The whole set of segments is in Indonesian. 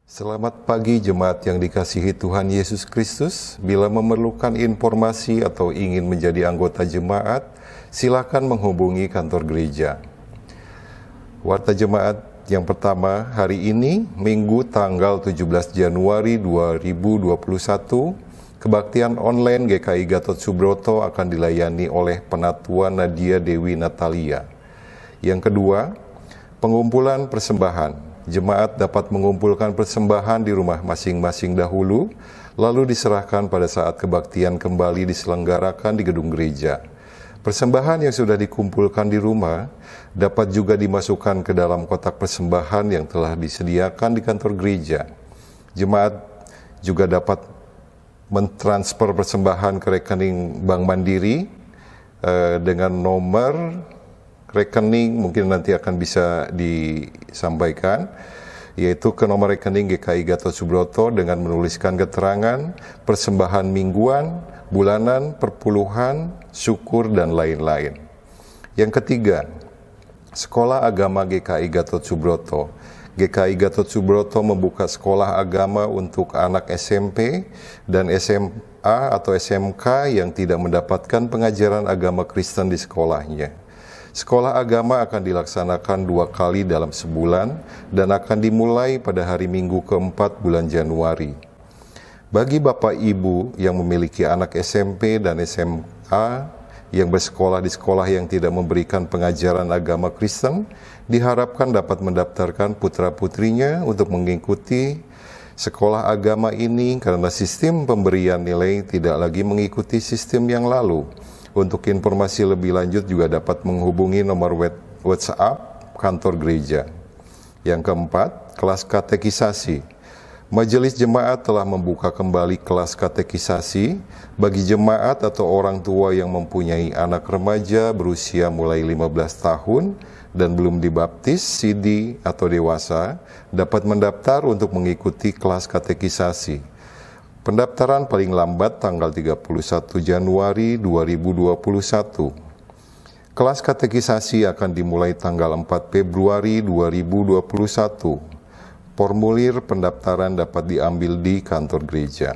Selamat pagi jemaat yang dikasihi Tuhan Yesus Kristus. Bila memerlukan informasi atau ingin menjadi anggota jemaat, silakan menghubungi kantor gereja. Warta jemaat yang pertama hari ini, Minggu tanggal 17 Januari 2021, kebaktian online GKI Gatot Subroto akan dilayani oleh Penatua Nadia Dewi Natalia. Yang kedua, pengumpulan persembahan. Jemaat dapat mengumpulkan persembahan di rumah masing-masing dahulu, lalu diserahkan pada saat kebaktian kembali diselenggarakan di gedung gereja. Persembahan yang sudah dikumpulkan di rumah dapat juga dimasukkan ke dalam kotak persembahan yang telah disediakan di kantor gereja. Jemaat juga dapat mentransfer persembahan ke rekening Bank Mandiri dengan nomor rekening, mungkin nanti akan bisa disampaikan, yaitu ke nomor rekening GKI Gatot Subroto dengan menuliskan keterangan persembahan mingguan, bulanan, perpuluhan, syukur, dan lain-lain. Yang ketiga, Sekolah Agama GKI Gatot Subroto. GKI Gatot Subroto membuka sekolah agama untuk anak SMP dan SMA atau SMK yang tidak mendapatkan pengajaran agama Kristen di sekolahnya. Sekolah agama akan dilaksanakan 2 kali dalam sebulan dan akan dimulai pada hari Minggu keempat bulan Januari. Bagi Bapak Ibu yang memiliki anak SMP dan SMA yang bersekolah di sekolah yang tidak memberikan pengajaran agama Kristen, diharapkan dapat mendaftarkan putra-putrinya untuk mengikuti sekolah agama ini karena sistem pemberian nilai tidak lagi mengikuti sistem yang lalu. Untuk informasi lebih lanjut juga dapat menghubungi nomor WhatsApp kantor gereja. Yang keempat, kelas katekisasi. Majelis Jemaat telah membuka kembali kelas katekisasi bagi jemaat atau orang tua yang mempunyai anak remaja berusia mulai 15 tahun dan belum dibaptis, CD atau dewasa, dapat mendaftar untuk mengikuti kelas katekisasi. Pendaftaran paling lambat tanggal 31 Januari 2021. Kelas katekisasi akan dimulai tanggal 4 Februari 2021. Formulir pendaftaran dapat diambil di kantor gereja.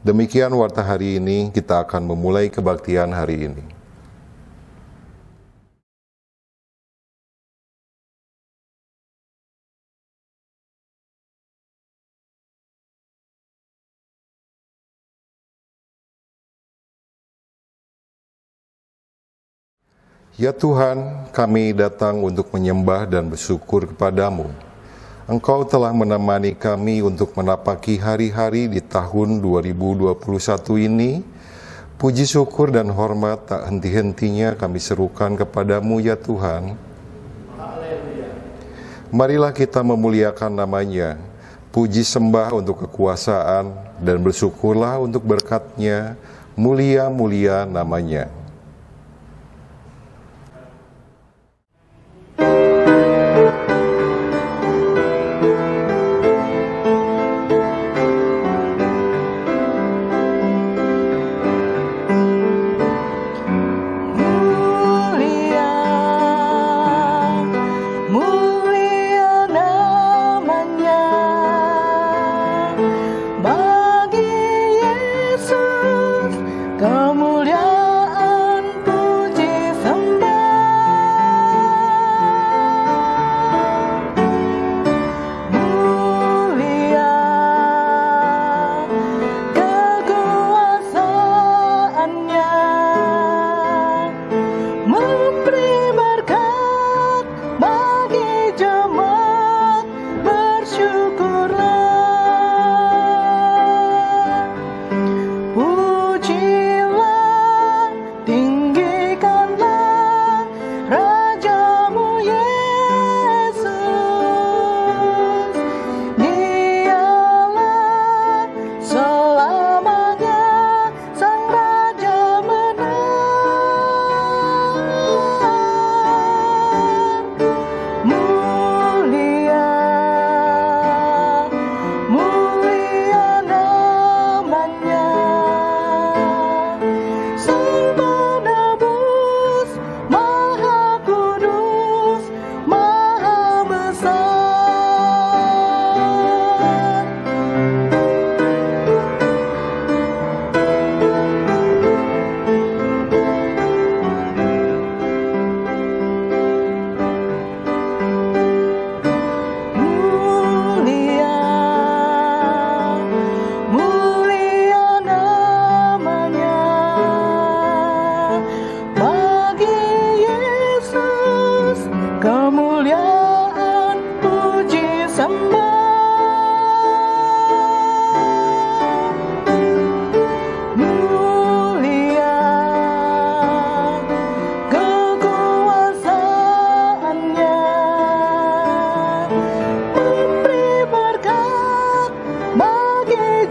Demikian warta hari ini, kita akan memulai kebaktian hari ini. Ya Tuhan, kami datang untuk menyembah dan bersyukur kepadamu. Engkau telah menemani kami untuk menapaki hari-hari di tahun 2021 ini. Puji syukur dan hormat tak henti-hentinya kami serukan kepadamu ya Tuhan. Marilah kita memuliakan namanya. Puji sembah untuk kekuasaan dan bersyukurlah untuk berkat-Nya. Mulia-mulia namanya. Kemuliaan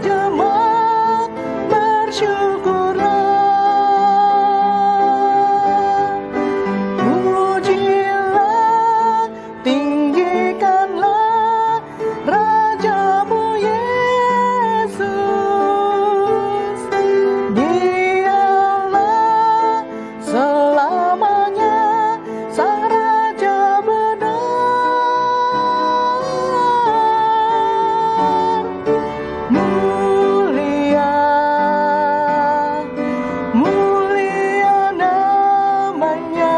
jemaat bersyukurlah, pujilah, tinggikanlah Rajamu Yesus. Dialah selamanya Sang Raja benar. Mulia, mulia namanya,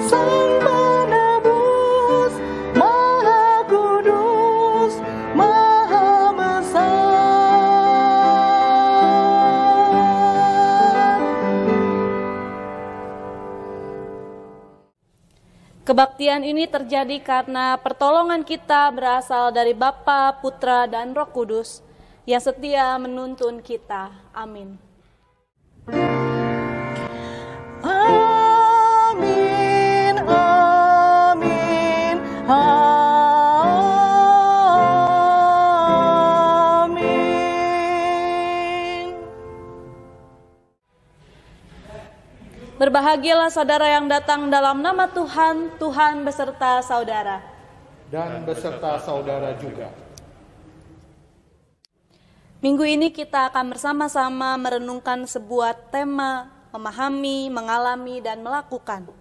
Sang Penebus, Maha Kudus, Maha Besar. Kebaktian ini terjadi karena pertolongan kita berasal dari Bapa, Putra, dan Roh Kudus yang setia menuntun kita. Amin. Amin, amin, amin. Berbahagialah saudara yang datang dalam nama Tuhan, Tuhan beserta saudara. Dan beserta saudara juga. Minggu ini kita akan bersama-sama merenungkan sebuah tema memahami, mengalami, dan melakukan.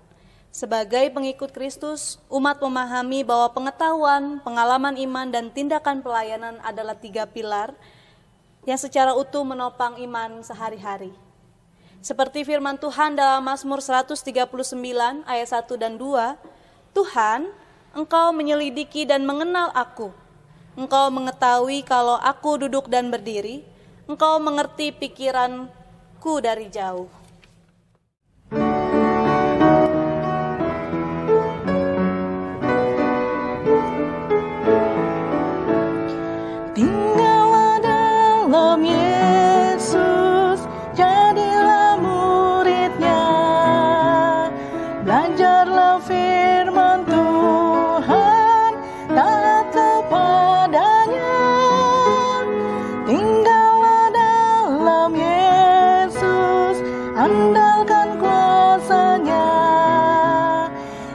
Sebagai pengikut Kristus, umat memahami bahwa pengetahuan, pengalaman iman, dan tindakan pelayanan adalah 3 pilar yang secara utuh menopang iman sehari-hari. Seperti firman Tuhan dalam Mazmur 139 ayat 1 dan 2, Tuhan, Engkau menyelidiki dan mengenal aku. Engkau mengetahui kalau aku duduk dan berdiri. Engkau mengerti pikiranku dari jauh. Tinggallah dalam Yesus, jadilah muridnya. Belajarlah firman Tuhan, taat kepadanya. Tinggallah dalam Yesus, andalkan kuasa-Nya.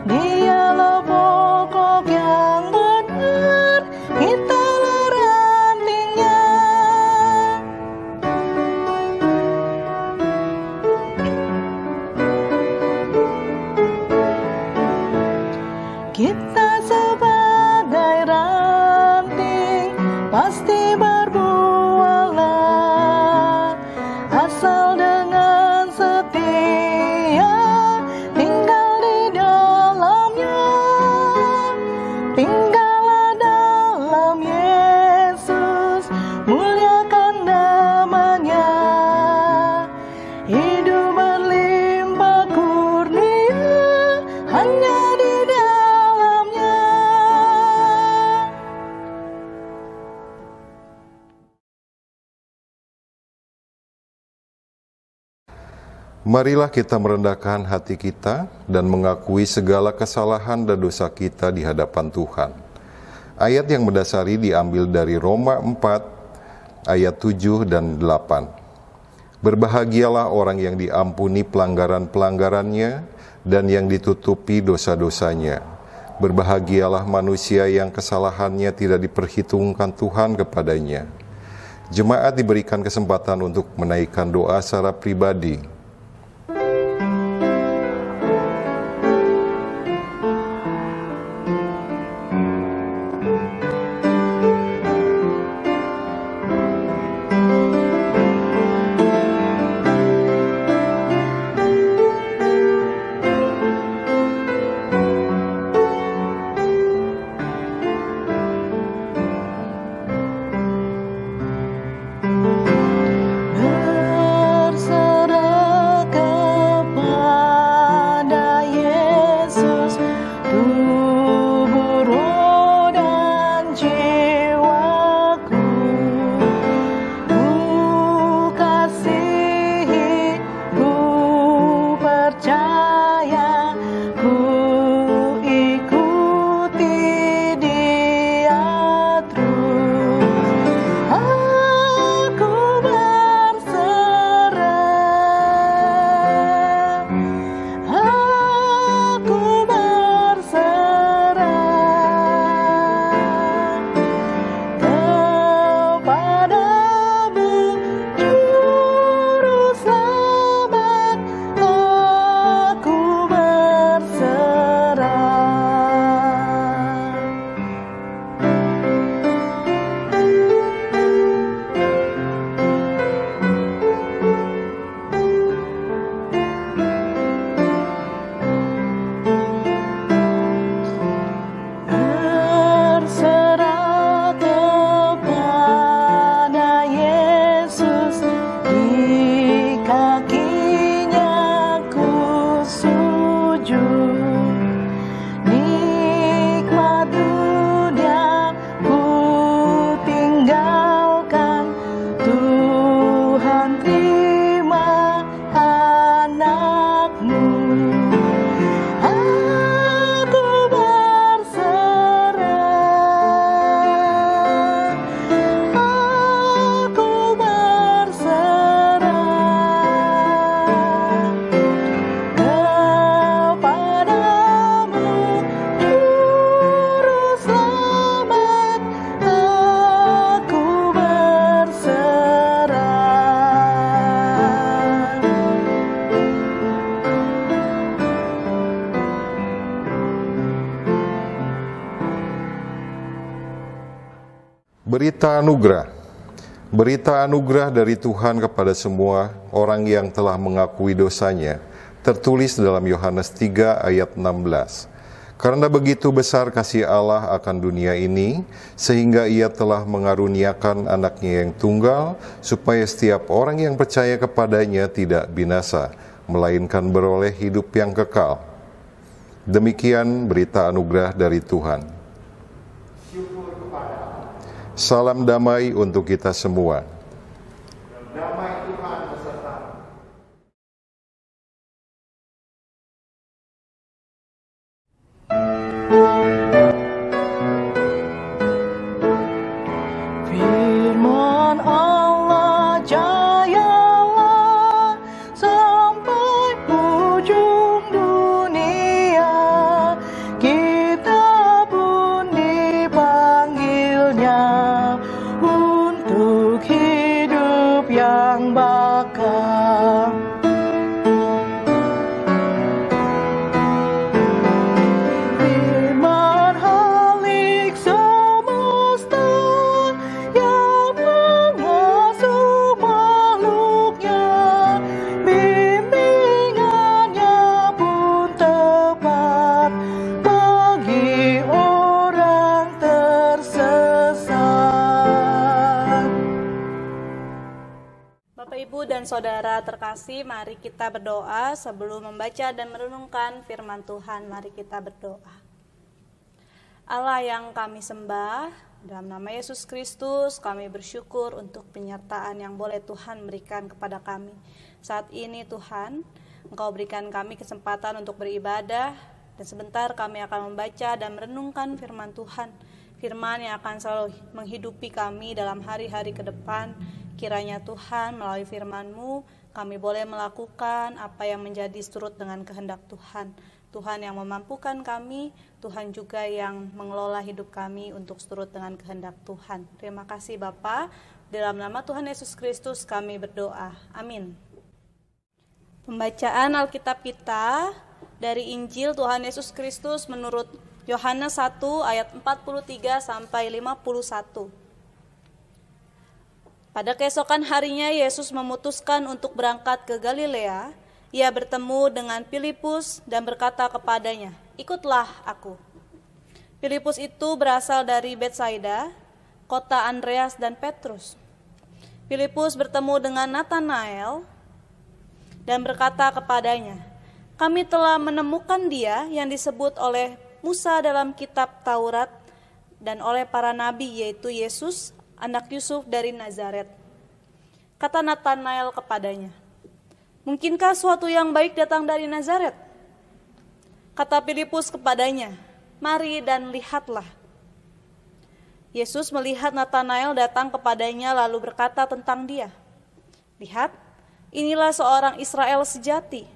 Dialah pokok yang benar, kitalah rantingnya. Kita sebagai ranting pasti berbuahlah, asal dengan setia tinggal di dalamnya. Tinggallah dalam Yesus, muliakan namanya. Hidup berlimpah kurnia hanya di dalamnya. Marilah kita merendahkan hati kita dan mengakui segala kesalahan dan dosa kita di hadapan Tuhan. Ayat yang mendasari diambil dari Roma 4 ayat 7 dan 8. Berbahagialah orang yang diampuni pelanggaran-pelanggarannya dan yang ditutupi dosa-dosanya. Berbahagialah manusia yang kesalahannya tidak diperhitungkan Tuhan kepadanya. Jemaat diberikan kesempatan untuk menaikkan doa secara pribadi. Berserah Berita anugerah. Berita anugerah dari Tuhan kepada semua orang yang telah mengakui dosanya, tertulis dalam Yohanes 3 ayat 16. Karena begitu besar kasih Allah akan dunia ini, sehingga Ia telah mengaruniakan anaknya yang tunggal, supaya setiap orang yang percaya kepadanya tidak binasa, melainkan beroleh hidup yang kekal. Demikian berita anugerah dari Tuhan. Salam damai untuk kita semua. Damai Tuhan beserta. Firman Allah jayalah sampai ujung dunia, kita pun dipanggilnya untuk hidup yang bakal. Firman Halik semesta yang mengasuh makhluknya, bimbingannya pun tepat bagi orang tersesat. Bapak, Ibu, dan Saudara terkasih, mari kita berdoa sebelum membaca dan merenungkan firman Tuhan. Mari kita berdoa. Allah yang kami sembah, dalam nama Yesus Kristus kami bersyukur untuk penyertaan yang boleh Tuhan berikan kepada kami. Saat ini Tuhan, Engkau berikan kami kesempatan untuk beribadah, dan sebentar kami akan membaca dan merenungkan firman Tuhan. Firman yang akan selalu menghidupi kami dalam hari-hari ke depan. Kiranya Tuhan melalui firman-Mu kami boleh melakukan apa yang menjadi seturut dengan kehendak Tuhan. Tuhan yang memampukan kami, Tuhan juga yang mengelola hidup kami untuk seturut dengan kehendak Tuhan. Terima kasih Bapa, dalam nama Tuhan Yesus Kristus kami berdoa. Amin. Pembacaan Alkitab kita dari Injil Tuhan Yesus Kristus menurut Yohanes 1 ayat 43 sampai 51. Pada keesokan harinya Yesus memutuskan untuk berangkat ke Galilea. Ia bertemu dengan Filipus dan berkata kepadanya, "Ikutlah aku." Filipus itu berasal dari Betsaida, kota Andreas dan Petrus. Filipus bertemu dengan Natanael dan berkata kepadanya, "Kami telah menemukan Dia yang disebut oleh Musa dalam kitab Taurat dan oleh para nabi, yaitu Yesus, anak Yusuf dari Nazaret." Kata Natanael kepadanya, "Mungkinkah suatu yang baik datang dari Nazaret?" Kata Filipus kepadanya, "Mari dan lihatlah." Yesus melihat Natanael datang kepadanya lalu berkata tentang dia, "Lihat, inilah seorang Israel sejati.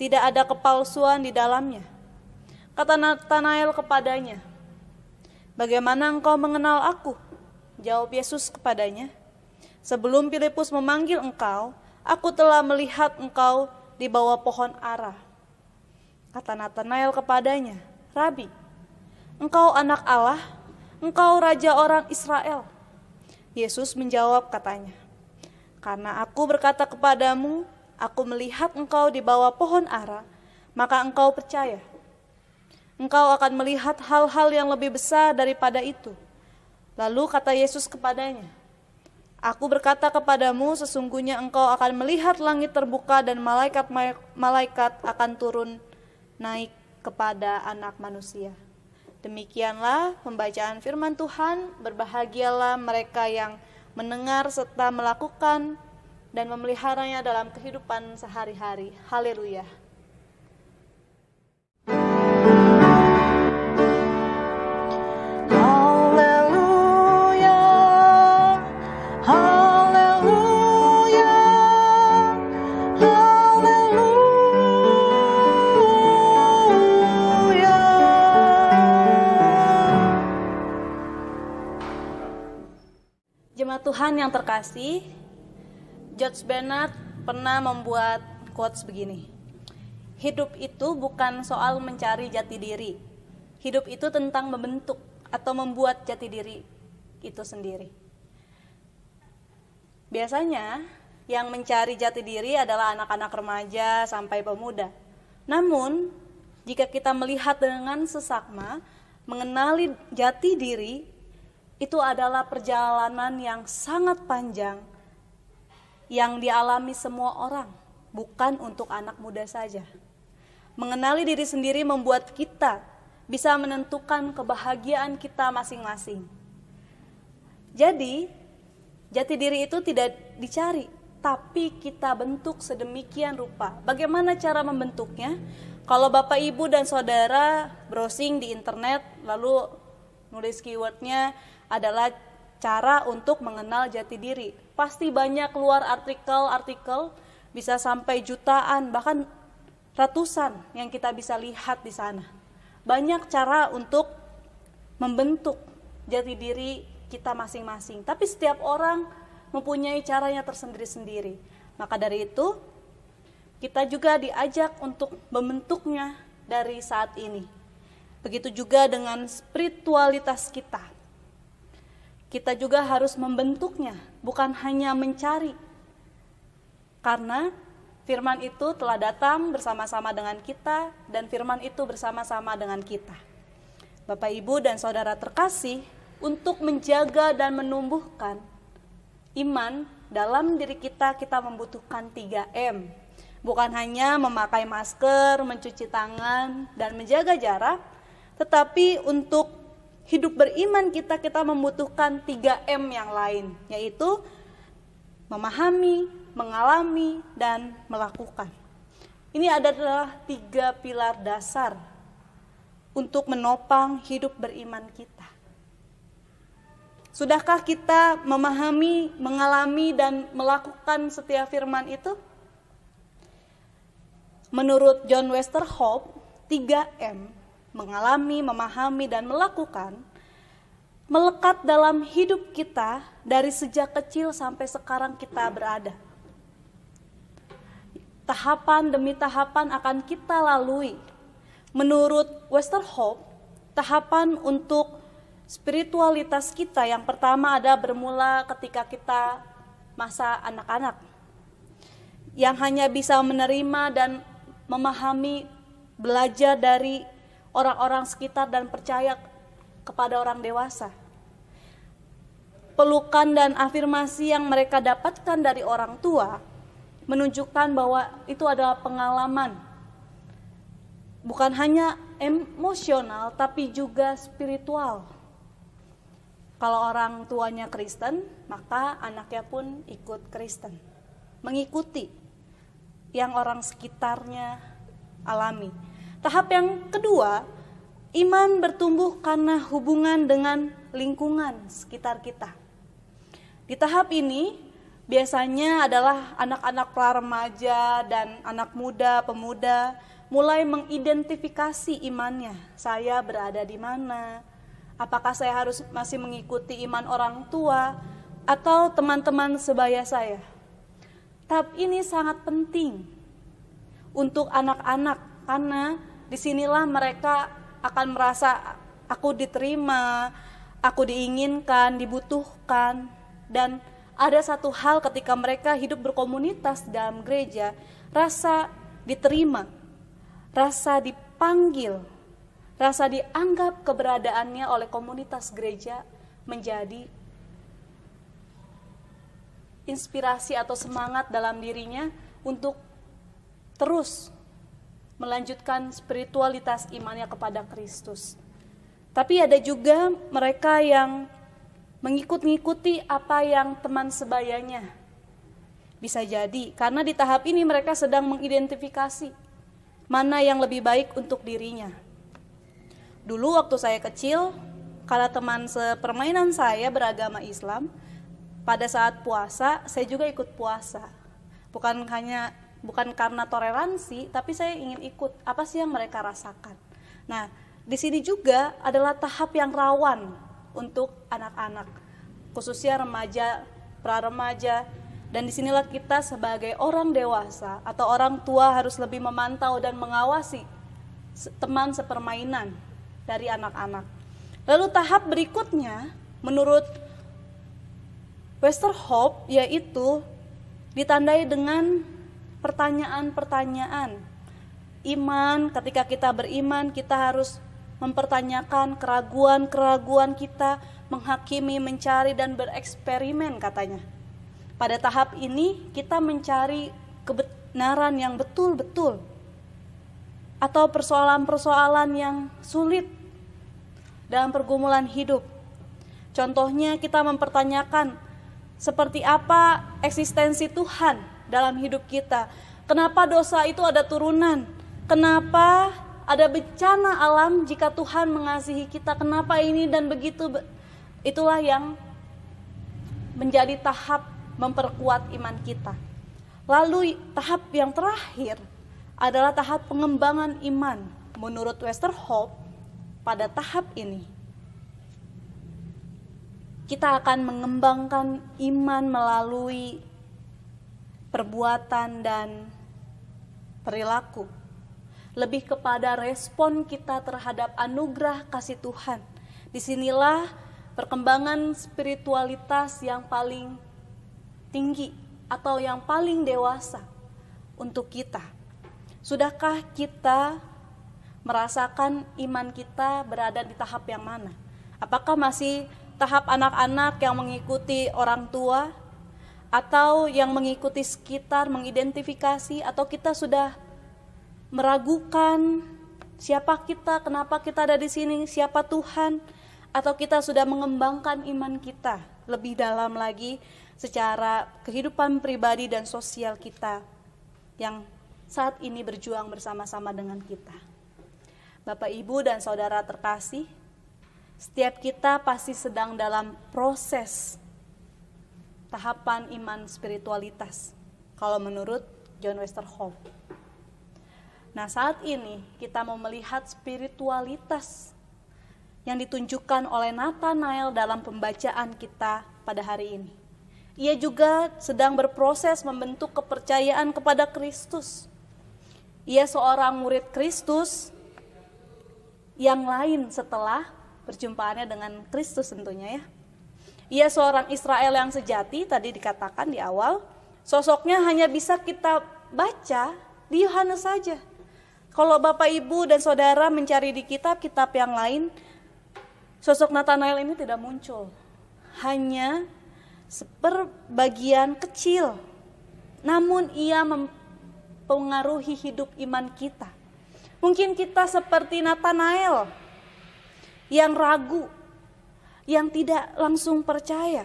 Tidak ada kepalsuan di dalamnya." Kata Natanael kepadanya, "Bagaimana engkau mengenal aku?" Jawab Yesus kepadanya, "Sebelum Filipus memanggil engkau, aku telah melihat engkau di bawah pohon ara." Kata Natanael kepadanya, "Rabi, engkau anak Allah, engkau raja orang Israel." Yesus menjawab katanya, "Karena aku berkata kepadamu, aku melihat engkau di bawah pohon ara, maka engkau percaya. Engkau akan melihat hal-hal yang lebih besar daripada itu." Lalu kata Yesus kepadanya, "Aku berkata kepadamu, sesungguhnya engkau akan melihat langit terbuka dan malaikat akan turun naik kepada Anak Manusia." Demikianlah pembacaan firman Tuhan. Berbahagialah mereka yang mendengar serta melakukan dan memeliharanya dalam kehidupan sehari-hari. Haleluya. Jemaat Tuhan yang terkasih, George Bernard pernah membuat quotes begini, "Hidup itu bukan soal mencari jati diri. Hidup itu tentang membentuk atau membuat jati diri itu sendiri. Biasanya yang mencari jati diri adalah anak-anak remaja sampai pemuda. Namun, jika kita melihat dengan seksama, mengenali jati diri itu adalah perjalanan yang sangat panjang yang dialami semua orang, bukan untuk anak muda saja. Mengenali diri sendiri membuat kita bisa menentukan kebahagiaan kita masing-masing. Jadi, jati diri itu tidak dicari, tapi kita bentuk sedemikian rupa. Bagaimana cara membentuknya? Kalau Bapak, Ibu, dan Saudara browsing di internet, lalu nulis keywordnya adalah cara untuk mengenal jati diri. Pasti banyak keluar artikel-artikel, bisa sampai jutaan, bahkan ratusan yang kita bisa lihat di sana. Banyak cara untuk membentuk jati diri kita masing-masing. Tapi setiap orang mempunyai caranya tersendiri-sendiri. Maka dari itu, kita juga diajak untuk membentuknya dari saat ini. Begitu juga dengan spiritualitas kita. Kita juga harus membentuknya, bukan hanya mencari. Karena firman itu telah datang bersama-sama dengan kita, dan firman itu bersama-sama dengan kita. Bapak, Ibu, dan Saudara terkasih, untuk menjaga dan menumbuhkan iman dalam diri kita, kita membutuhkan 3M. Bukan hanya memakai masker, mencuci tangan, dan menjaga jarak, tetapi untuk hidup beriman kita membutuhkan 3M yang lain, yaitu memahami, mengalami, dan melakukan. Ini adalah 3 pilar dasar untuk menopang hidup beriman kita. Sudahkah kita memahami, mengalami, dan melakukan setiap firman itu? Menurut John Westerhoff, 3M, mengalami, memahami, dan melakukan, melekat dalam hidup kita dari sejak kecil sampai sekarang kita berada. Tahapan demi tahapan akan kita lalui. Menurut Westerhoff, tahapan untuk spiritualitas kita yang pertama ada bermula ketika kita masa anak-anak, yang hanya bisa menerima dan memahami, belajar dari orang-orang sekitar dan percaya kepada orang dewasa. Pelukan dan afirmasi yang mereka dapatkan dari orang tua menunjukkan bahwa itu adalah pengalaman, bukan hanya emosional tapi juga spiritual. Kalau orang tuanya Kristen, maka anaknya pun ikut Kristen, mengikuti yang orang sekitarnya alami. Tahap yang kedua, iman bertumbuh karena hubungan dengan lingkungan sekitar kita. Di tahap ini biasanya adalah anak-anak pra-remaja dan anak muda, pemuda mulai mengidentifikasi imannya. Saya berada di mana? Apakah saya harus masih mengikuti iman orang tua atau teman-teman sebaya saya? Tahap ini sangat penting untuk anak-anak karena disinilah mereka akan merasa aku diterima, aku diinginkan, dibutuhkan. Dan ada satu hal ketika mereka hidup berkomunitas dalam gereja, rasa diterima, rasa dipanggil, rasa dianggap keberadaannya oleh komunitas gereja menjadi inspirasi atau semangat dalam dirinya untuk terus melanjutkan spiritualitas imannya kepada Kristus. Tapi ada juga mereka yang mengikuti apa yang teman sebayanya. Bisa jadi karena di tahap ini mereka sedang mengidentifikasi mana yang lebih baik untuk dirinya. Dulu waktu saya kecil, karena teman sepermainan saya beragama Islam, pada saat puasa saya juga ikut puasa. Bukan karena toleransi, tapi saya ingin ikut apa sih yang mereka rasakan. Nah, di sini juga adalah tahap yang rawan untuk anak-anak, khususnya remaja, pra-remaja, dan disinilah kita sebagai orang dewasa atau orang tua harus lebih memantau dan mengawasi teman sepermainan dari anak-anak. Lalu tahap berikutnya, menurut Westerhoff yaitu ditandai dengan pertanyaan-pertanyaan. Iman, ketika kita beriman, kita harus mempertanyakan keraguan-keraguan kita, menghakimi, mencari, dan bereksperimen katanya. Pada tahap ini kita mencari kebenaran yang betul-betul, atau persoalan-persoalan yang sulit dalam pergumulan hidup. Contohnya kita mempertanyakan seperti apa eksistensi Tuhan dalam hidup kita. Kenapa dosa itu ada turunan? Kenapa ada bencana alam jika Tuhan mengasihi kita? Kenapa ini dan begitu? Itulah yang menjadi tahap memperkuat iman kita. Lalu tahap yang terakhir adalah tahap pengembangan iman. Menurut Westerhoff, pada tahap ini kita akan mengembangkan iman melalui perbuatan dan perilaku. Lebih kepada respon kita terhadap anugerah kasih Tuhan. Disinilah perkembangan spiritualitas yang paling tinggi atau yang paling dewasa untuk kita. Sudahkah kita merasakan iman kita berada di tahap yang mana? Apakah masih tahap anak-anak yang mengikuti orang tua, atau yang mengikuti sekitar, mengidentifikasi, atau kita sudah meragukan siapa kita, kenapa kita ada di sini, siapa Tuhan, atau kita sudah mengembangkan iman kita lebih dalam lagi secara kehidupan pribadi dan sosial kita yang saat ini berjuang bersama-sama dengan kita. Bapak, Ibu, dan Saudara terkasih, setiap kita pasti sedang dalam proses tahapan iman spiritualitas, kalau menurut John Westerhoff. Nah, saat ini kita mau melihat spiritualitas yang ditunjukkan oleh Nathanael dalam pembacaan kita pada hari ini. Ia juga sedang berproses membentuk kepercayaan kepada Kristus. Ia seorang murid Kristus yang lain setelah perjumpaannya dengan Kristus tentunya ya. Ia seorang Israel yang sejati, tadi dikatakan di awal. Sosoknya hanya bisa kita baca di Yohanes saja. Kalau Bapak, Ibu, dan Saudara mencari di kitab-kitab yang lain, sosok Nathanael ini tidak muncul. Hanya seperbagian kecil. Namun ia mempengaruhi hidup iman kita. Mungkin kita seperti Nathanael yang ragu, yang tidak langsung percaya.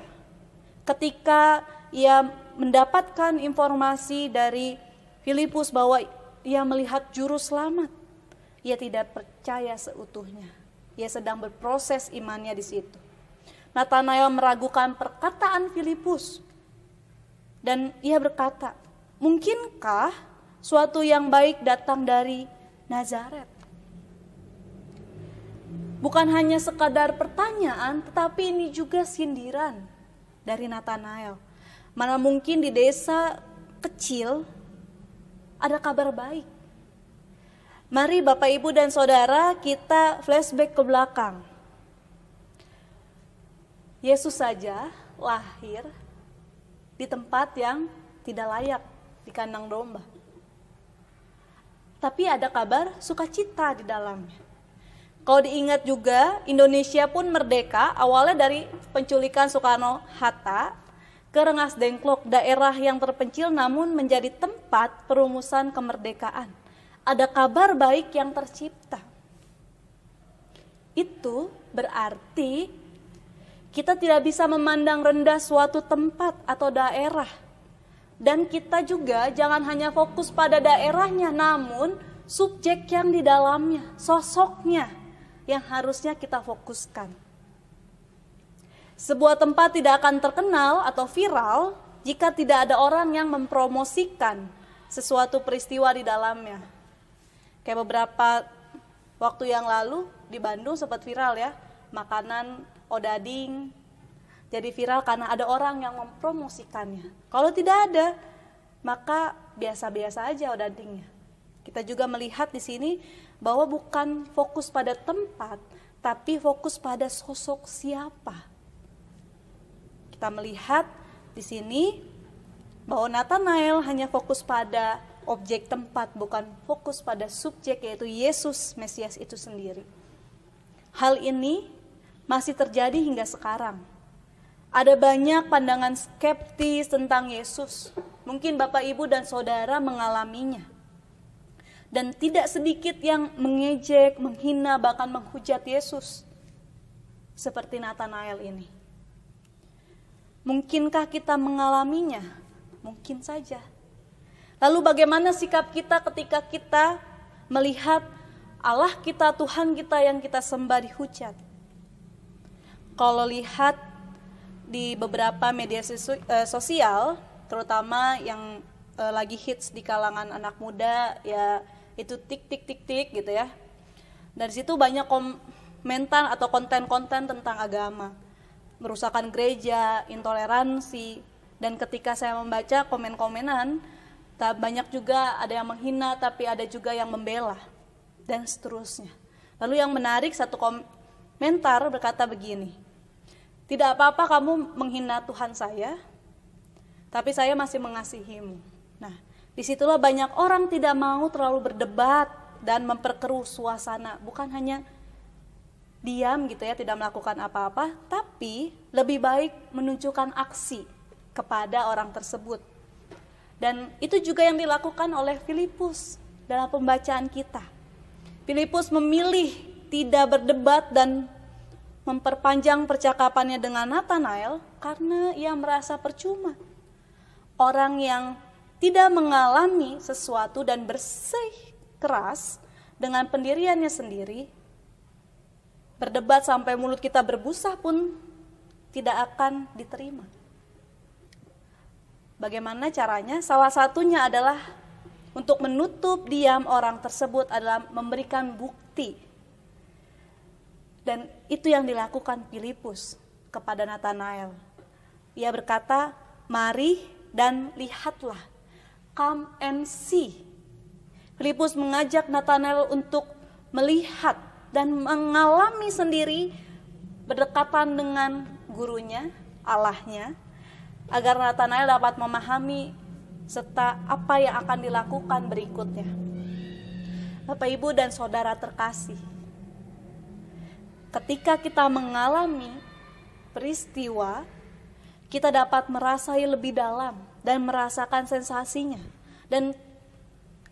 Ketika ia mendapatkan informasi dari Filipus bahwa ia melihat juru selamat, ia tidak percaya seutuhnya. Ia sedang berproses imannya di situ. Nathanael meragukan perkataan Filipus dan ia berkata, mungkinkah suatu yang baik datang dari Nazaret? Bukan hanya sekadar pertanyaan, tetapi ini juga sindiran dari Nathanael. Mana mungkin di desa kecil ada kabar baik. Mari Bapak, Ibu, dan Saudara kita flashback ke belakang. Yesus saja lahir di tempat yang tidak layak, di kandang domba. Tapi ada kabar sukacita di dalamnya. Kalau diingat juga, Indonesia pun merdeka awalnya dari penculikan Soekarno-Hatta ke Rengas Dengklok, daerah yang terpencil namun menjadi tempat perumusan kemerdekaan. Ada kabar baik yang tercipta. Itu berarti kita tidak bisa memandang rendah suatu tempat atau daerah. Dan kita juga jangan hanya fokus pada daerahnya, namun subjek yang di dalamnya, sosoknya yang harusnya kita fokuskan. Sebuah tempat tidak akan terkenal atau viral jika tidak ada orang yang mempromosikan sesuatu peristiwa di dalamnya. Kayak beberapa waktu yang lalu di Bandung sempat viral ya, makanan odading jadi viral karena ada orang yang mempromosikannya. Kalau tidak ada, maka biasa-biasa aja odadingnya. Kita juga melihat di sini bahwa bukan fokus pada tempat, tapi fokus pada sosok siapa. Kita melihat di sini bahwa Nathanael hanya fokus pada objek tempat, bukan fokus pada subjek, yaitu Yesus Mesias itu sendiri. Hal ini masih terjadi hingga sekarang. Ada banyak pandangan skeptis tentang Yesus. Mungkin Bapak, Ibu, dan Saudara mengalaminya. Dan tidak sedikit yang mengejek, menghina, bahkan menghujat Yesus. Seperti Nathanael ini. Mungkinkah kita mengalaminya? Mungkin saja. Lalu bagaimana sikap kita ketika kita melihat Allah kita, Tuhan kita yang kita sembah dihujat? Kalau lihat di beberapa media sosial, terutama yang lagi hits di kalangan anak muda, ya itu tik gitu ya. Dari situ banyak komentar atau konten-konten tentang agama, merusakan gereja, intoleransi. Dan ketika saya membaca komen-komenan, banyak juga ada yang menghina, tapi ada juga yang membela, dan seterusnya. Lalu yang menarik, satu komentar berkata begini, tidak apa-apa kamu menghina Tuhan saya, tapi saya masih mengasihimu. Nah, disitulah banyak orang tidak mau terlalu berdebat dan memperkeruh suasana. Bukan hanya diam gitu ya, tidak melakukan apa-apa, tapi lebih baik menunjukkan aksi kepada orang tersebut. Dan itu juga yang dilakukan oleh Filipus dalam pembacaan kita. Filipus memilih tidak berdebat dan memperpanjang percakapannya dengan Nathanael karena ia merasa percuma. Orang yang tidak mengalami sesuatu dan bersikeras dengan pendiriannya sendiri, berdebat sampai mulut kita berbusa pun tidak akan diterima. Bagaimana caranya? Salah satunya adalah untuk menutup diam orang tersebut adalah memberikan bukti. Dan itu yang dilakukan Filipus kepada Nathanael. Ia berkata, mari dan lihatlah, come and see. Filipus mengajak Nathanael untuk melihat dan mengalami sendiri berdekatan dengan gurunya, Allahnya, agar Nathanael dapat memahami serta apa yang akan dilakukan berikutnya. Bapak, Ibu, dan Saudara terkasih, ketika kita mengalami peristiwa, kita dapat merasai lebih dalam dan merasakan sensasinya. Dan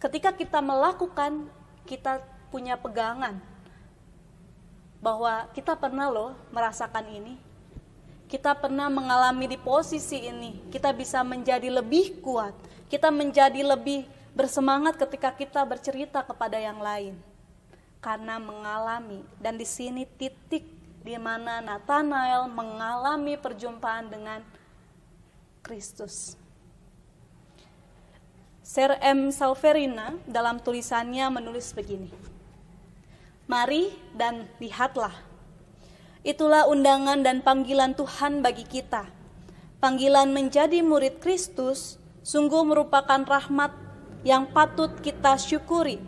ketika kita melakukan, kita punya pegangan bahwa kita pernah loh merasakan ini. Kita pernah mengalami di posisi ini. Kita bisa menjadi lebih kuat. Kita menjadi lebih bersemangat ketika kita bercerita kepada yang lain. Karena mengalami. Dan di sini titik di mana Nathanael mengalami perjumpaan dengan Kristus. Sir M. Salverina dalam tulisannya menulis begini. Mari dan lihatlah. Itulah undangan dan panggilan Tuhan bagi kita. Panggilan menjadi murid Kristus sungguh merupakan rahmat yang patut kita syukuri.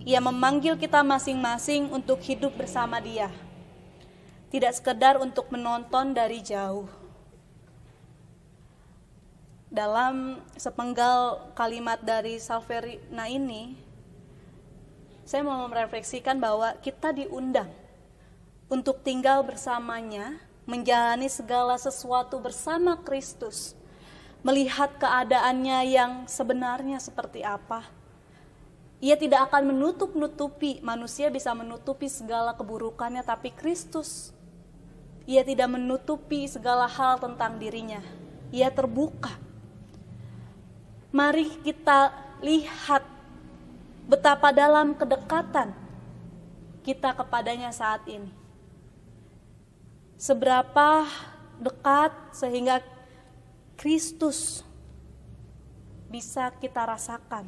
Ia memanggil kita masing-masing untuk hidup bersama Dia. Tidak sekedar untuk menonton dari jauh. Dalam sepenggal kalimat dari Salverina ini, saya mau merefleksikan bahwa kita diundang untuk tinggal bersamanya, menjalani segala sesuatu bersama Kristus, melihat keadaannya yang sebenarnya seperti apa. Ia tidak akan menutup-nutupi, manusia bisa menutupi segala keburukannya, tapi Kristus, Ia tidak menutupi segala hal tentang dirinya. Ia terbuka. Mari kita lihat betapa dalam kedekatan kita kepadanya saat ini. Seberapa dekat sehingga Kristus bisa kita rasakan.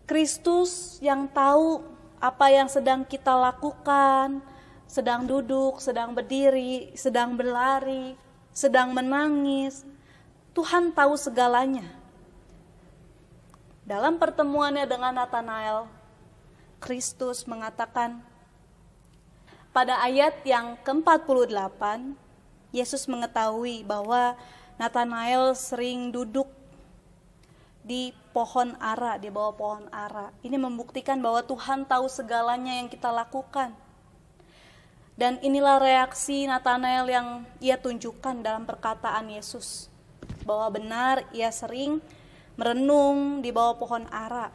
Kristus yang tahu apa yang sedang kita lakukan, sedang duduk, sedang berdiri, sedang berlari, sedang menangis. Tuhan tahu segalanya. Dalam pertemuannya dengan Nathanael, Kristus mengatakan pada ayat yang ke-48, Yesus mengetahui bahwa Nathanael sering duduk di pohon ara, di bawah pohon ara. Ini membuktikan bahwa Tuhan tahu segalanya yang kita lakukan. Dan inilah reaksi Nathanael yang ia tunjukkan dalam perkataan Yesus, bahwa benar ia sering merenung di bawah pohon ara.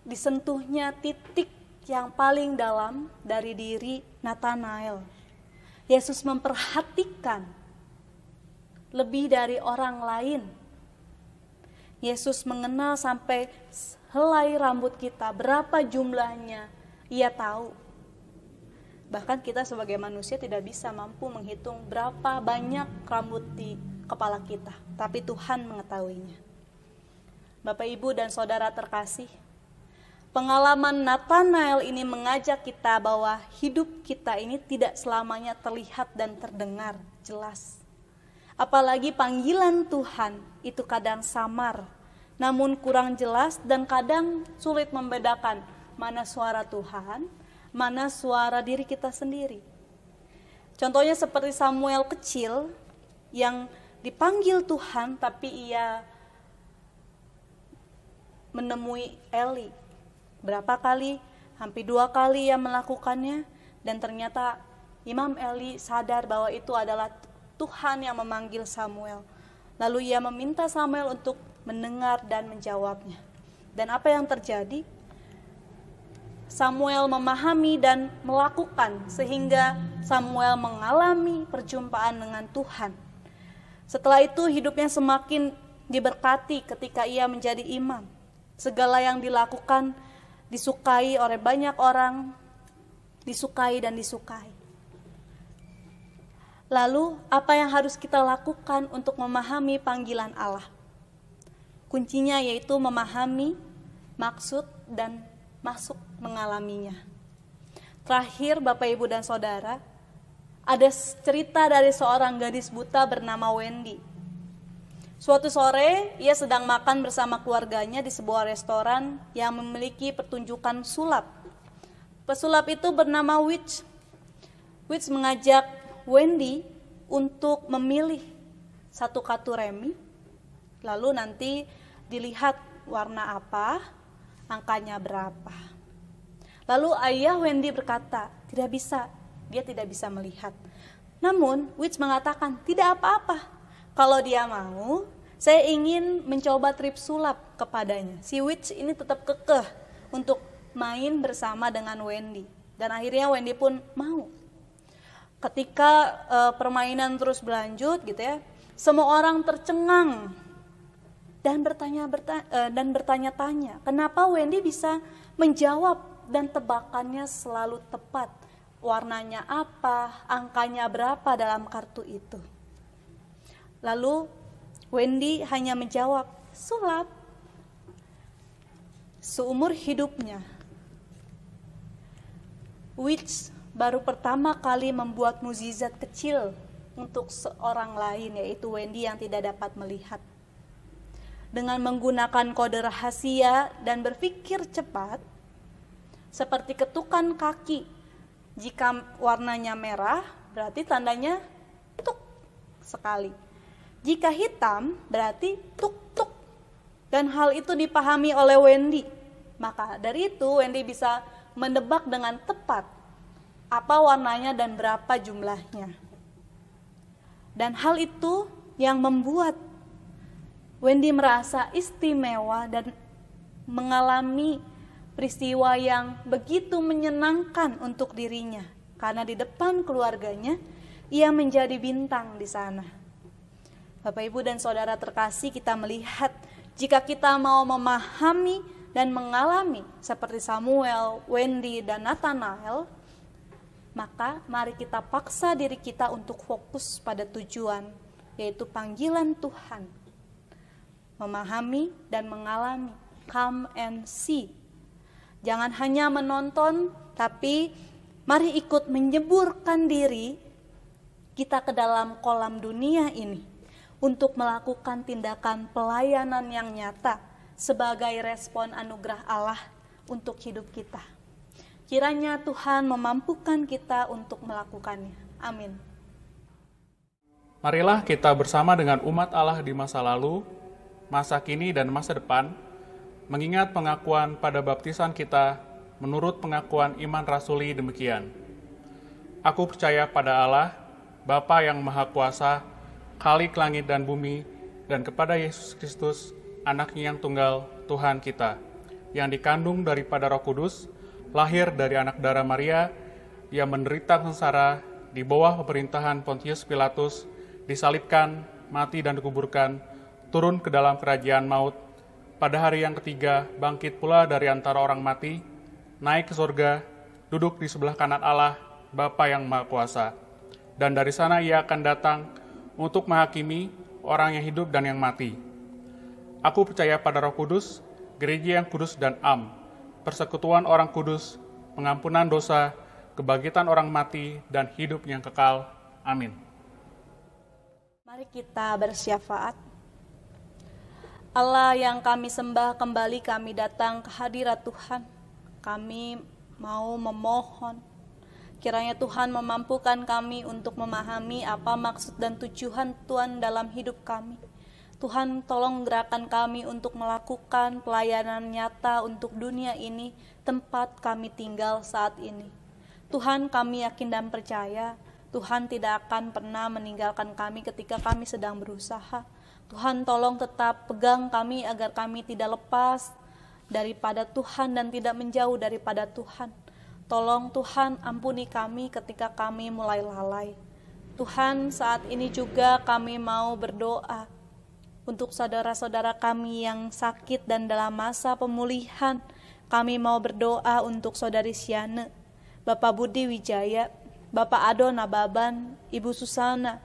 Disentuhnya titik yang paling dalam dari diri Nathanael. Yesus memperhatikan lebih dari orang lain. Yesus mengenal sampai helai rambut kita, berapa jumlahnya ia tahu. Bahkan kita sebagai manusia tidak bisa mampu menghitung berapa banyak rambut di kepala kita, tapi Tuhan mengetahuinya. Bapak, Ibu, dan saudara terkasih, pengalaman Nathanael ini mengajak kita bahwa hidup kita ini tidak selamanya terlihat dan terdengar jelas. Apalagi panggilan Tuhan itu kadang samar, namun kurang jelas dan kadang sulit membedakan mana suara Tuhan, mana suara diri kita sendiri. Contohnya seperti Samuel kecil yang dipanggil Tuhan tapi ia menemui Eli. Berapa kali? Hampir 2 kali ia melakukannya, dan ternyata Imam Eli sadar bahwa itu adalah Tuhan yang memanggil Samuel. Lalu ia meminta Samuel untuk mendengar dan menjawabnya. Dan apa yang terjadi? Samuel memahami dan melakukan sehingga Samuel mengalami perjumpaan dengan Tuhan. Setelah itu hidupnya semakin diberkati ketika ia menjadi imam. Segala yang dilakukan disukai oleh banyak orang, disukai dan disukai. Lalu apa yang harus kita lakukan untuk memahami panggilan Allah? Kuncinya yaitu memahami maksud dan masuk mengalaminya. Terakhir, Bapak, Ibu, dan saudara, ada cerita dari seorang gadis buta bernama Wendy. Suatu sore, ia sedang makan bersama keluarganya di sebuah restoran yang memiliki pertunjukan sulap. Pesulap itu bernama Witch. Witch mengajak Wendy untuk memilih satu kartu remi, lalu nanti dilihat warna apa, angkanya berapa. Lalu ayah Wendy berkata, tidak bisa, dia tidak bisa melihat. Namun Witch mengatakan, tidak apa-apa, kalau dia mau, saya ingin mencoba trik sulap kepadanya. Si Witch ini tetap kekeh untuk main bersama dengan Wendy. Dan akhirnya Wendy pun mau. Ketika permainan terus berlanjut gitu ya, semua orang tercengang dan bertanya-tanya, kenapa Wendy bisa menjawab dan tebakannya selalu tepat. Warnanya apa, angkanya berapa dalam kartu itu. Lalu Wendy hanya menjawab, sulap. Seumur hidupnya, Witch baru pertama kali membuat mukjizat kecil untuk seorang lain, yaitu Wendy yang tidak dapat melihat. Dengan menggunakan kode rahasia dan berpikir cepat, seperti ketukan kaki. Jika warnanya merah, berarti tandanya tuk sekali. Jika hitam, berarti tuk-tuk. Dan hal itu dipahami oleh Wendy. Maka dari itu Wendy bisa menebak dengan tepat apa warnanya dan berapa jumlahnya. Dan hal itu yang membuat Wendy merasa istimewa dan mengalami peristiwa yang begitu menyenangkan untuk dirinya. Karena di depan keluarganya, ia menjadi bintang di sana. Bapak, Ibu, dan saudara terkasih, kita melihat jika kita mau memahami dan mengalami seperti Samuel, Wendy, dan Nathanael, maka mari kita paksa diri kita untuk fokus pada tujuan, yaitu panggilan Tuhan. Memahami dan mengalami, come and see. Jangan hanya menonton, tapi mari ikut menyeburkan diri kita ke dalam kolam dunia ini untuk melakukan tindakan pelayanan yang nyata sebagai respon anugerah Allah untuk hidup kita. Kiranya Tuhan memampukan kita untuk melakukannya. Amin. Marilah kita bersama dengan umat Allah di masa lalu, masa kini, dan masa depan, mengingat pengakuan pada baptisan kita menurut pengakuan iman rasuli demikian. Aku percaya pada Allah, Bapa yang Maha Kuasa, Khalik langit dan bumi, dan kepada Yesus Kristus, Anaknya yang tunggal, Tuhan kita, yang dikandung daripada Roh Kudus, lahir dari anak darah Maria, yang menderita sengsara di bawah pemerintahan Pontius Pilatus, disalibkan, mati dan dikuburkan, turun ke dalam kerajaan maut, pada hari yang ketiga bangkit pula dari antara orang mati, naik ke surga, duduk di sebelah kanan Allah, Bapa yang Maha Kuasa. Dan dari sana ia akan datang untuk menghakimi orang yang hidup dan yang mati. Aku percaya pada Roh Kudus, gereja yang kudus dan am, persekutuan orang kudus, pengampunan dosa, kebangkitan orang mati, dan hidup yang kekal. Amin. Mari kita bersyafaat. Allah yang kami sembah, kembali kami datang ke hadirat Tuhan. Kami mau memohon, kiranya Tuhan memampukan kami untuk memahami apa maksud dan tujuan Tuhan dalam hidup kami. Tuhan, tolong gerakan kami untuk melakukan pelayanan nyata untuk dunia ini, tempat kami tinggal saat ini. Tuhan, kami yakin dan percaya, Tuhan tidak akan pernah meninggalkan kami ketika kami sedang berusaha. Tuhan, tolong tetap pegang kami agar kami tidak lepas daripada Tuhan dan tidak menjauh daripada Tuhan. Tolong Tuhan, ampuni kami ketika kami mulai lalai. Tuhan, saat ini juga kami mau berdoa untuk saudara-saudara kami yang sakit dan dalam masa pemulihan. Kami mau berdoa untuk Saudari Siane, Bapak Budi Wijaya, Bapak Ado Nababan, Ibu Susana,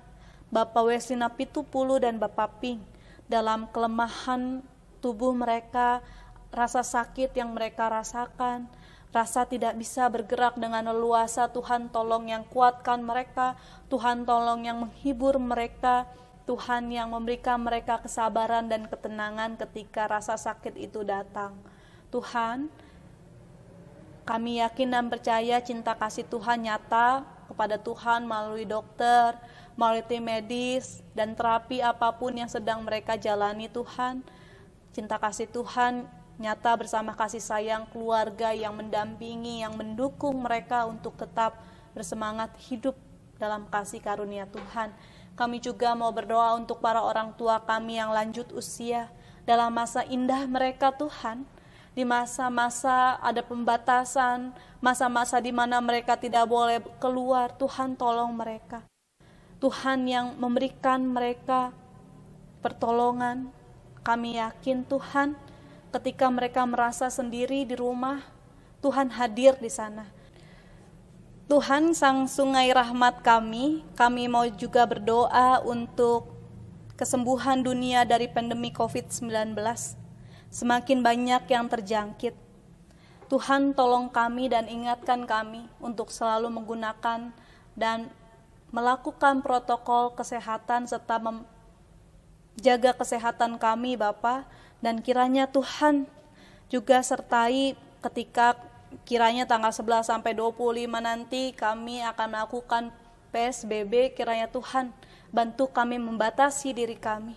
Bapak Weslina Pitupulu, dan Bapak Ping. Dalam kelemahan tubuh mereka, rasa sakit yang mereka rasakan, rasa tidak bisa bergerak dengan leluasa, Tuhan tolong yang kuatkan mereka, Tuhan tolong yang menghibur mereka, Tuhan yang memberikan mereka kesabaran dan ketenangan ketika rasa sakit itu datang. Tuhan, kami yakin dan percaya cinta kasih Tuhan nyata kepada Tuhan melalui dokter, melalui tim medis, dan terapi apapun yang sedang mereka jalani Tuhan. Cinta kasih Tuhan nyata bersama kasih sayang keluarga yang mendampingi, yang mendukung mereka untuk tetap bersemangat hidup dalam kasih karunia Tuhan. Kami juga mau berdoa untuk para orang tua kami yang lanjut usia dalam masa indah mereka Tuhan. Di masa-masa ada pembatasan, masa-masa di mana mereka tidak boleh keluar, Tuhan tolong mereka. Tuhan yang memberikan mereka pertolongan. Kami yakin Tuhan, ketika mereka merasa sendiri di rumah, Tuhan hadir di sana. Tuhan, Sang Sungai Rahmat kami mau juga berdoa untuk kesembuhan dunia dari pandemi COVID-19. Semakin banyak yang terjangkit. Tuhan, tolong kami dan ingatkan kami untuk selalu menggunakan dan melakukan protokol kesehatan serta menjaga kesehatan kami, Bapa. Dan kiranya Tuhan juga sertai ketika kiranya tanggal 11 sampai 25 nanti kami akan melakukan PSBB, kiranya Tuhan bantu kami membatasi diri kami.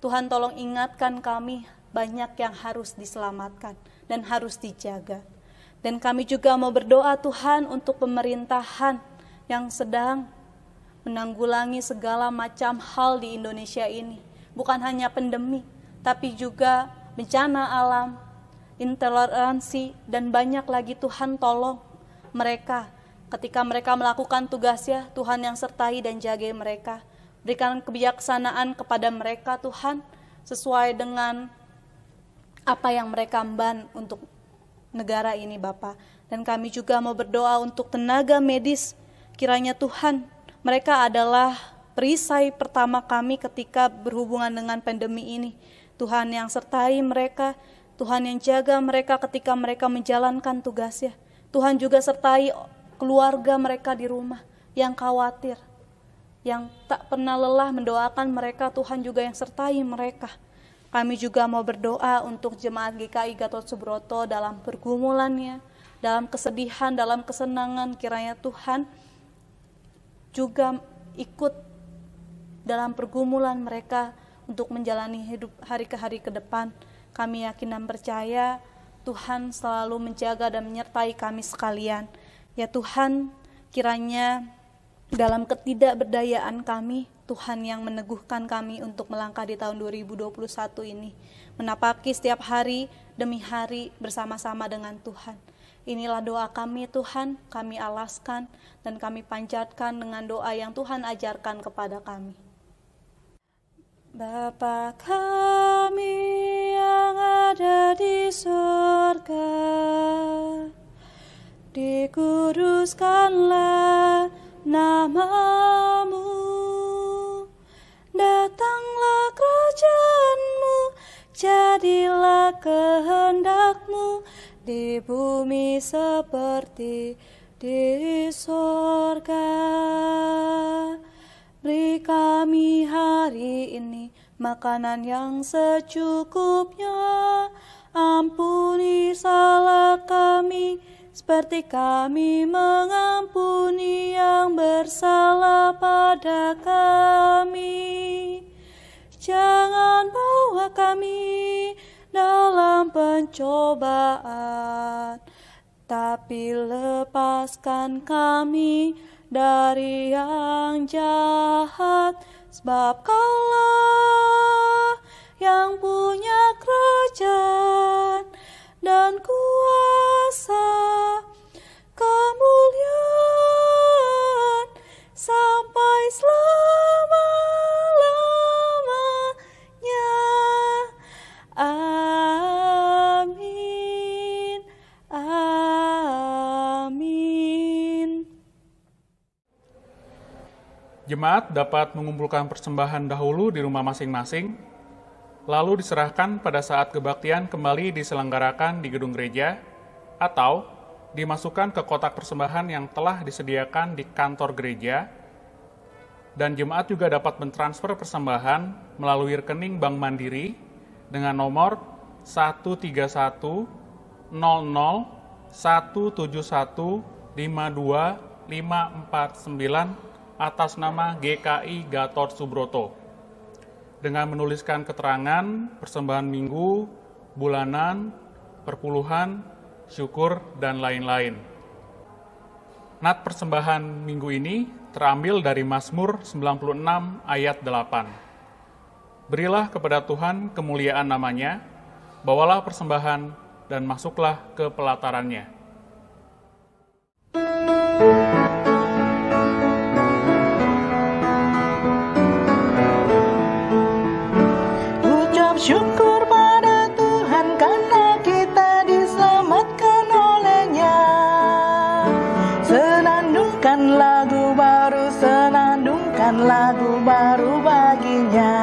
Tuhan tolong ingatkan kami, banyak yang harus diselamatkan dan harus dijaga. Dan kami juga mau berdoa Tuhan untuk pemerintahan yang sedang menanggulangi segala macam hal di Indonesia ini. Bukan hanya pandemi, tapi juga bencana alam, intoleransi, dan banyak lagi. Tuhan tolong mereka ketika mereka melakukan tugasnya, Tuhan yang sertai dan jaga mereka. Berikan kebijaksanaan kepada mereka Tuhan, sesuai dengan apa yang mereka emban untuk negara ini Bapa. Dan kami juga mau berdoa untuk tenaga medis, kiranya Tuhan, mereka adalah perisai pertama kami ketika berhubungan dengan pandemi ini. Tuhan yang sertai mereka, Tuhan yang jaga mereka ketika mereka menjalankan tugasnya. Tuhan juga sertai keluarga mereka di rumah yang khawatir, yang tak pernah lelah mendoakan mereka. Tuhan juga yang sertai mereka. Kami juga mau berdoa untuk jemaat GKI Gatot Subroto dalam pergumulannya, dalam kesedihan, dalam kesenangan. Kiranya Tuhan juga ikut dalam pergumulan mereka untuk menjalani hidup hari ke hari ke depan. Kami yakin dan percaya Tuhan selalu menjaga dan menyertai kami sekalian. Ya Tuhan, kiranya dalam ketidakberdayaan kami, Tuhan yang meneguhkan kami untuk melangkah di tahun 2021 ini, menapaki setiap hari demi hari bersama-sama dengan Tuhan. Inilah doa kami Tuhan, kami alaskan dan kami panjatkan dengan doa yang Tuhan ajarkan kepada kami. Bapa kami yang ada di surga, dikuduskanlah nama-Mu, datanglah kerajaan-Mu, jadilah kehendak-Mu di bumi seperti di surga. Beri kami hari ini makanan yang secukupnya, ampuni salah kami seperti kami mengampuni yang bersalah pada kami. Jangan bawa kami dalam pencobaan, tapi lepaskan kami dari yang jahat, sebab Kaulah yang punya kerajaan dan kuasa, kemuliaan sampai selama-lamanya. Amin. Amin. Jemaat dapat mengumpulkan persembahan dahulu di rumah masing-masing, lalu diserahkan pada saat kebaktian kembali diselenggarakan di gedung gereja, atau dimasukkan ke kotak persembahan yang telah disediakan di kantor gereja, dan jemaat juga dapat mentransfer persembahan melalui rekening Bank Mandiri dengan nomor 1310171525549 atas nama GKI Gatot Subroto, dengan menuliskan keterangan persembahan minggu, bulanan, perpuluhan, syukur, dan lain-lain. Nat persembahan minggu ini terambil dari Mazmur 96 ayat 8. Berilah kepada Tuhan kemuliaan namanya, bawalah persembahan dan masuklah ke pelatarannya. Syukur pada Tuhan karena kita diselamatkan oleh-Nya. Senandungkan lagu baru bagi-Nya.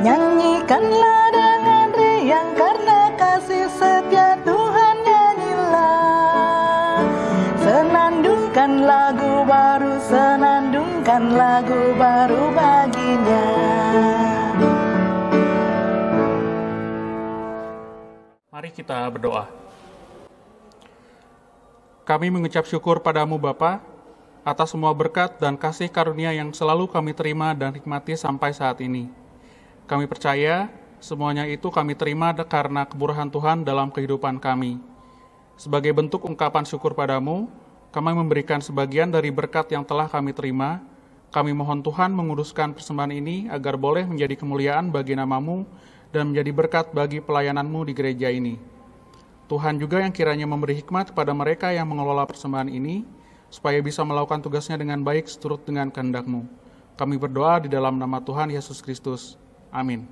Nyanyikanlah dengan riang karena kasih setia Tuhan, nyanyilah. Senandungkan lagu baru bagi-Nya. Mari kita berdoa. Kami mengucap syukur padamu Bapa atas semua berkat dan kasih karunia yang selalu kami terima dan nikmati sampai saat ini. Kami percaya semuanya itu kami terima karena kemurahan Tuhan dalam kehidupan kami. Sebagai bentuk ungkapan syukur padamu, kami memberikan sebagian dari berkat yang telah kami terima. Kami mohon Tuhan menguruskan persembahan ini agar boleh menjadi kemuliaan bagi nama-Mu dan menjadi berkat bagi pelayanan-Mu di gereja ini. Tuhan juga yang kiranya memberi hikmat kepada mereka yang mengelola persembahan ini, supaya bisa melakukan tugasnya dengan baik seturut dengan kehendak-Mu. Kami berdoa di dalam nama Tuhan Yesus Kristus. Amin.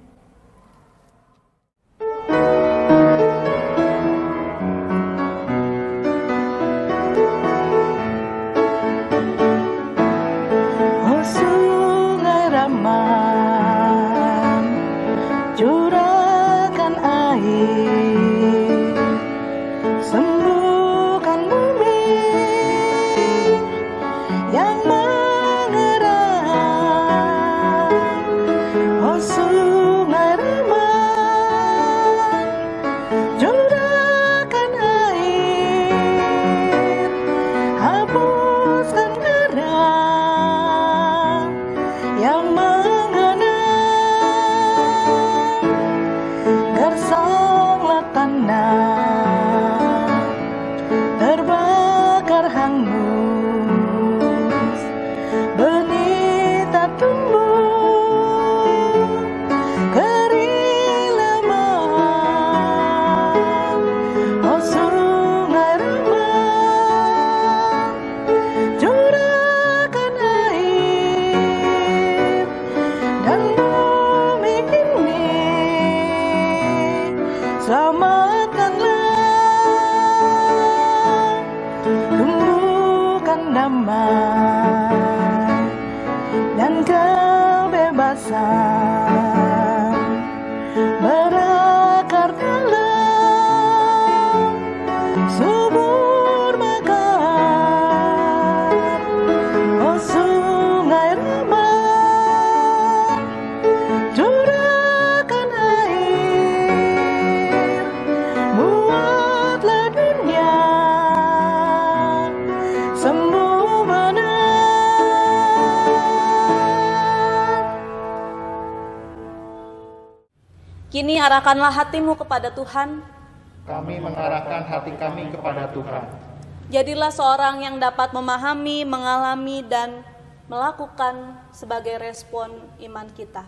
Oh sungai Raman, curahkan air, sembuhkan bumi yang mengerang. Oh sungai insan berakar dalam subur mekar. Oh sungai Rama, curahkan air, buatlah dunia sembuh benar. Kini arahkanlah hatimu kepada Tuhan. Kami mengarahkan hati kami kepada Tuhan. Jadilah seorang yang dapat memahami, mengalami, dan melakukan sebagai respon iman kita.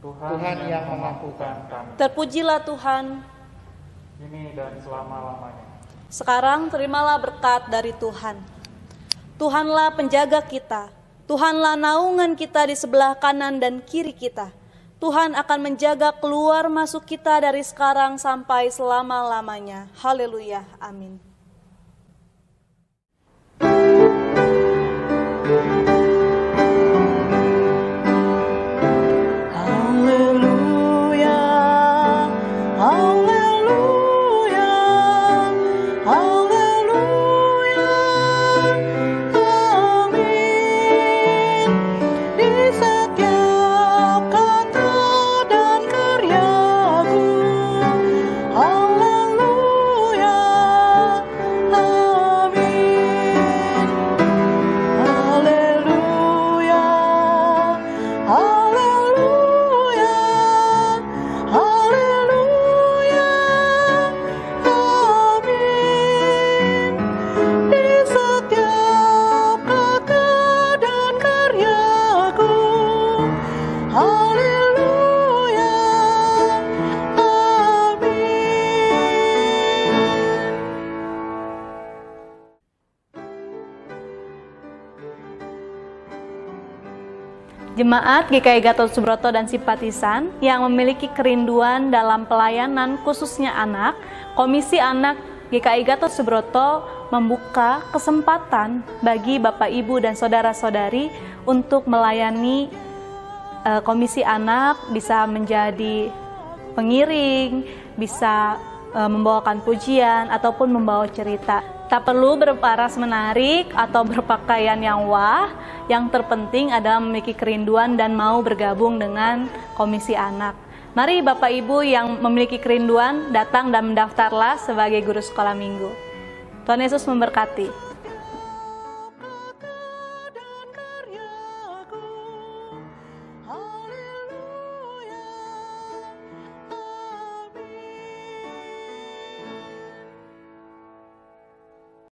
Tuhan yang memampukan kami. Terpujilah Tuhan. Ini dan selama-lamanya. Sekarang terimalah berkat dari Tuhan. Tuhanlah penjaga kita. Tuhanlah naungan kita di sebelah kanan dan kiri kita. Tuhan akan menjaga keluar masuk kita dari sekarang sampai selama-lamanya. Haleluya. Amin. Haleluya, haleluya, haleluya, amin. Di setiap kata dan karyaku, haleluya, amin. Haleluya, haleluya, haleluya, amin. Di setiap kata dan karyaku, haleluya, amin. Jemaat GKI Gatot Subroto dan simpatisan yang memiliki kerinduan dalam pelayanan khususnya anak, Komisi Anak GKI Gatot Subroto membuka kesempatan bagi Bapak, Ibu, dan Saudara-saudari untuk melayani Komisi Anak, bisa menjadi pengiring, bisa membawakan pujian, ataupun membawa cerita. Tak perlu berparas menarik atau berpakaian yang wah, yang terpenting adalah memiliki kerinduan dan mau bergabung dengan Komisi Anak. Mari Bapak Ibu yang memiliki kerinduan datang dan mendaftarlah sebagai guru sekolah minggu. Tuhan Yesus memberkati.